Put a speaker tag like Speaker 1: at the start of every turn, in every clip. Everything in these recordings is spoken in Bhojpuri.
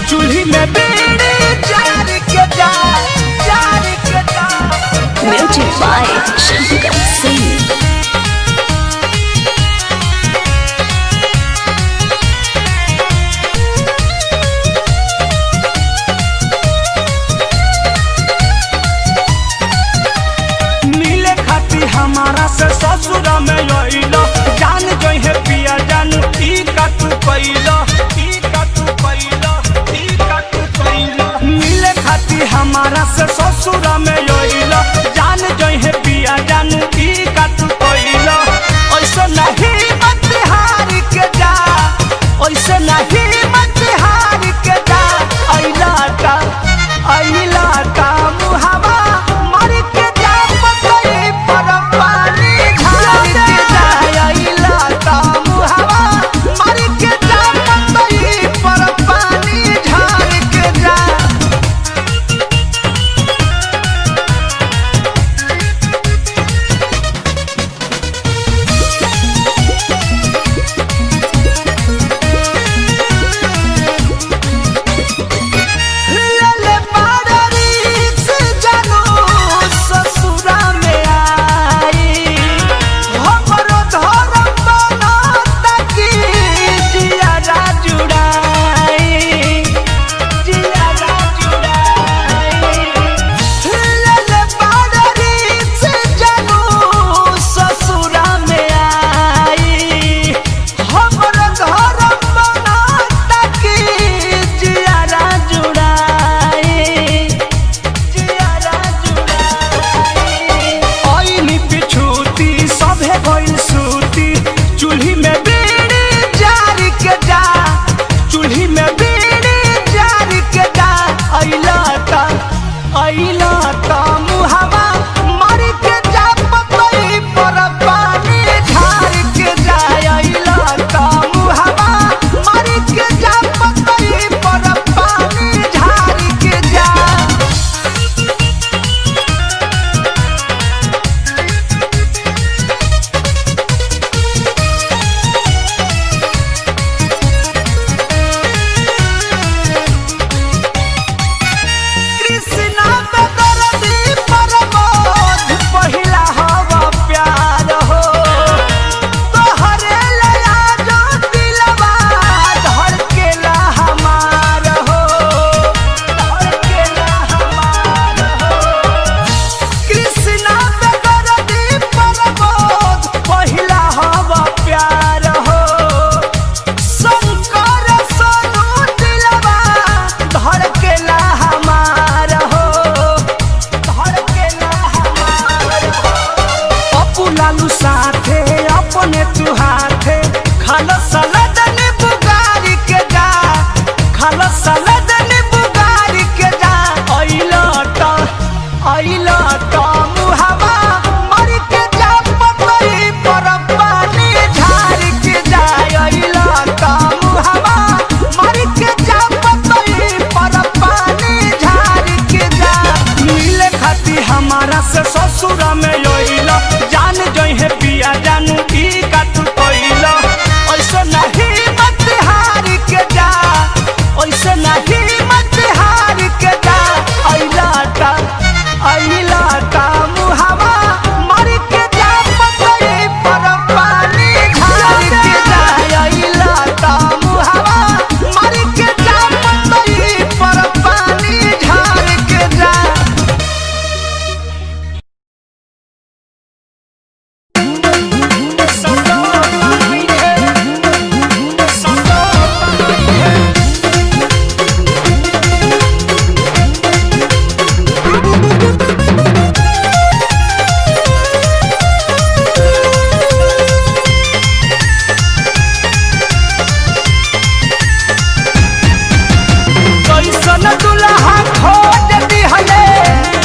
Speaker 1: चूल्ही में बीड़ी जार के जा
Speaker 2: म्यूजिक बाय शंकर सिंह।
Speaker 1: मिले खाती हमारा से ससुर में अइलो जान जइहे पिया जानू ई का तू कइलो मिले खाती हमारा से ससुर में अइलो जान जइहे पिया जानू ई का तू कइलो ऐसे नहीं मत हार के जा ऐसे नहीं मत हार के जा अइला का मुहावा मर के जा पतई पर पानी झाड़ के जा अइला का मुहावा मर के जा पतई पर पानी झाड़ के जा। ले बाडरी से जानो ससुरा में आई हमरो धर्म बनाता की जियारा जुड़ाई ले बाडरी से जानो ससुरा में आई हमरो धर्म बनाता की जियारा जुड़ाई आईनी पिछूती सभे भइल सूती चूल्ही में बीड़ी जार के जा चूल्ही में बीड़ी जार के जा अइला का मुहावा मर के जा पतई पर पानी झाड़ के जा अइला का मुहावा मर के जा पतई पर पानी झाड़ के जा। कृष्णा बेदर्दी प्रमोद पहिला हवा प्यार हो तोहरे लया जो दिलवा धड़केला हमार हो कृष्णा बेदर्दी प्रमोद पहिला हवा प्यार हो शंकर सोनू दिलवा धड़केला हमार हो अपू लालू साथे अपने तू हाथे खालो सलाद नींबू गारी के जा खालो सलाद नींबू गारी के जा अइला त मुहावा मर के जा पतई पर पानी झाड़ के जा अइला त मुहावा मर के जा पतई पर पानी झाड़ के जा। मिले खाती हमारा से ससुर में अइला जान जइहे पिया जानू ई का तू कइला ऐसे नहीं मत हार के जा ऐसे नहीं मत हार के जा अइला का मुहावा मर के जा पतई पर पानी झाड़ के जा अइला का मुहावा मर के जा पतई पर पानी झाड़ के जा। कैसन दुल्हा खोज दिहले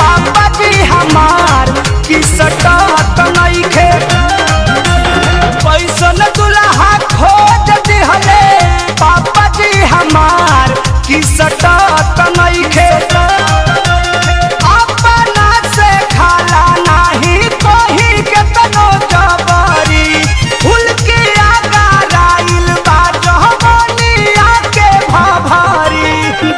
Speaker 1: पापा जी हमार की सटत नइखे कैसन दुल्हा खोज दिहले पापा जी हमार की सटत नइखे अपना से खाला नाही कही के तनो जबरी फूल के आगा राइल बा जहबनिया के भभरी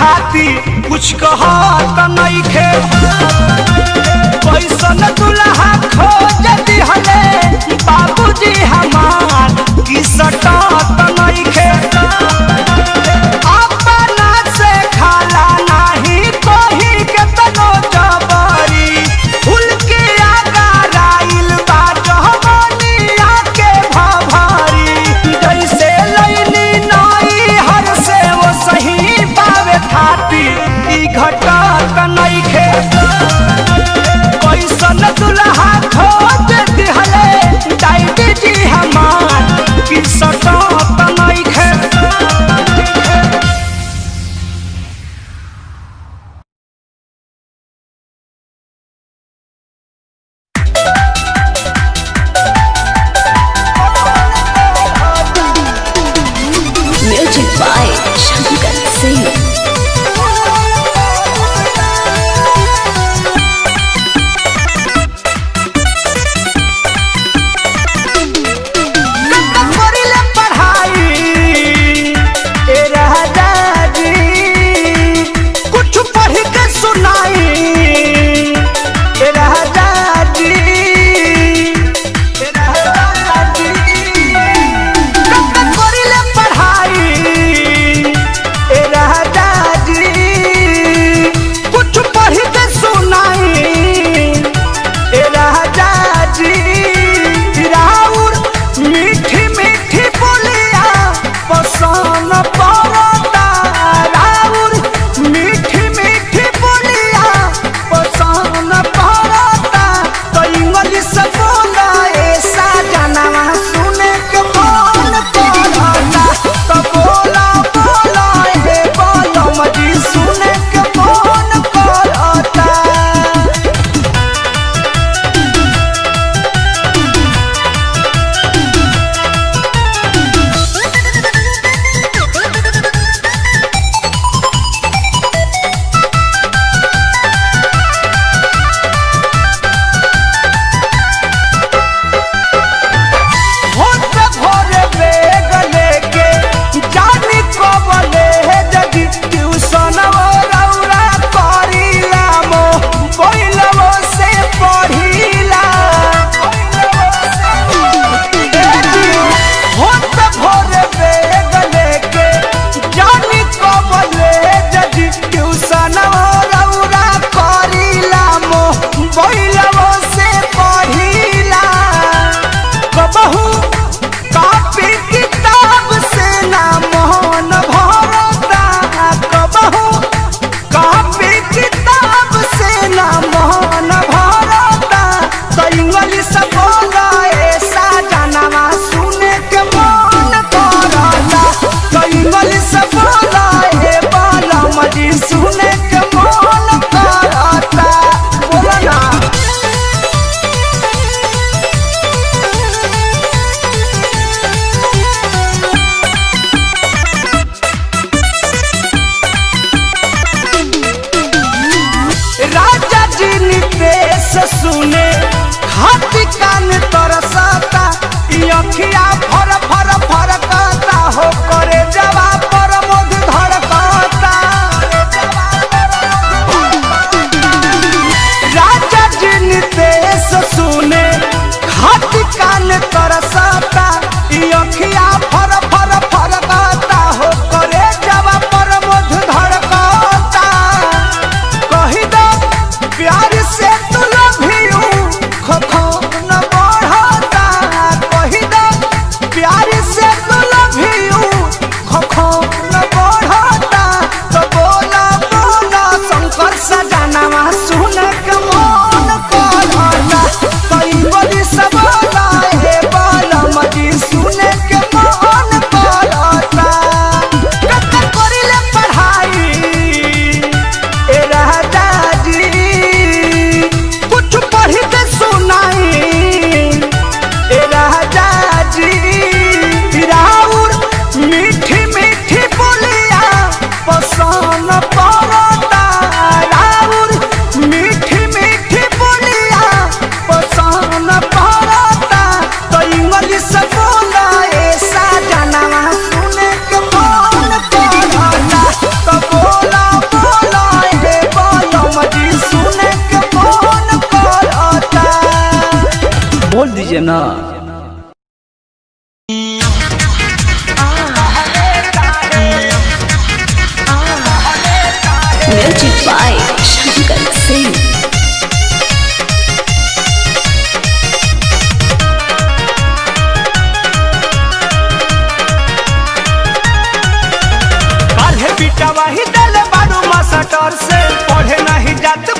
Speaker 1: खाती कुछ कहत नइखे कैसन दुल्हा खोज दिहले बाबूजी हमार की सटत नइखे अपना से खाला नाही कोही के तनो जबरी फूल के आगा राइल बा जहमनिया के भभरी जैसे लैली नई हर से वो सही पावे खाती ई घटत नइखे कैसन दुल्हा खोज दिहले डाइडी जी हमार की सटत नइखे
Speaker 2: Music by Shankar Singh.
Speaker 1: करिले पढ़ाई ए राजा जी कुछ पढ़ के सुनाई ए राजा जी ए राजा जी करिले पढ़ाई लीजिए ना।
Speaker 2: Music by Shankar Singh.
Speaker 1: काल्हे बेटा वही दल बारू मास्टर से पढ़े नहीं जाते